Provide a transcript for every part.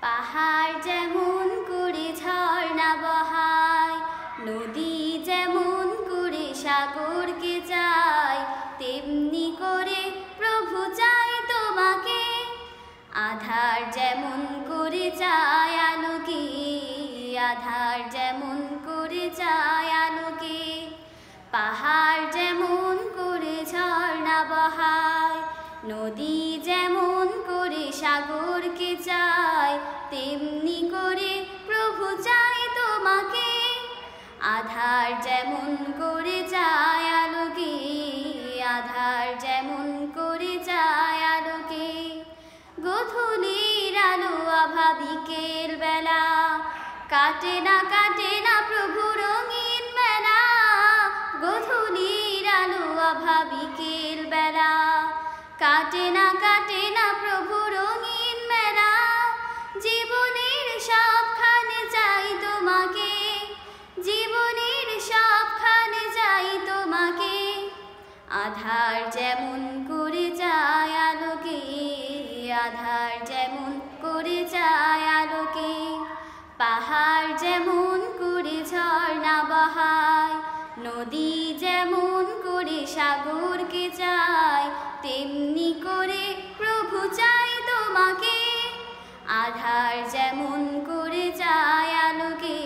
পাহাড় যেমন করে ঝর্ণা বহায়, নদী যেমন করে সাগরকে চায়, তেমনি করে প্রভু চায় তোমাকে। আধার যেমন করে চায় আলোকে, আধার যেমন করে চায় আলোকে। পাহাড় যেমন করে ঝর্ণা বহায়, নদী যেমন করে সাগরকে চায়, তেমনি করে প্রভু চায় তোমাকে। আধার যেমন করে চায় আলোকে, আধার যেমন করে চায় আলোকে। গোধূলির আলো আভা বিকেল বেলা, কাটে না প্রভু রঙিন মেলা। গোধূলির আলো আভা বিকেল বেলা, কাটে না প্রভু রঙিন মেলা। জীবনের সবখানে চাই তোমাকে, জীবনের সবখানে চাই তোমাকে। আধার যেমন করে চায় আলোকে, আধার যেমন করে চায় আলোকে। পাহাড় যেমন করে ঝর্ণা বহায়, নদী যেমন করে সাগরকে চায়, তেমনি করে প্রভু চায় তোমাকে। আধার যেমন করে চায় আলোকে,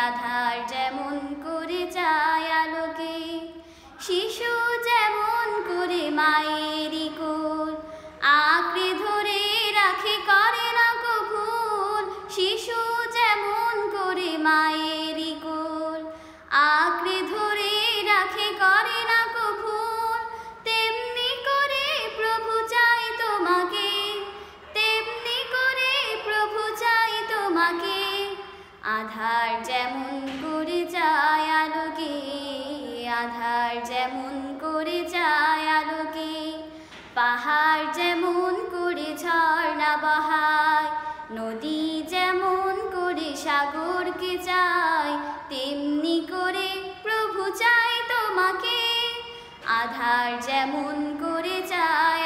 আধার যেমন করে চায় আলোকে। শিশু যেমন করে মায়েরই কোল আঁকড়ে ধরে রাখে, করে না কো ভুল। শিশু যেমন করে মায়েরই কোল আঁকড়ে ধরে রাখে, করে না কো ভুল। তেমনি করে প্রভু চায় তোমাকে, তেমনি করে প্রভু চায় তোমাকে। আধার যেমন করে চায় আলোকে, আধার যেমন করে চায় আলোকে। পাহাড় যেমন করে ঝর্ণা বহায়, নদী যেমন করে সাগরকে চায়, তেমনি করে প্রভু চায় তোমাকে। আধার যেমন করে চায়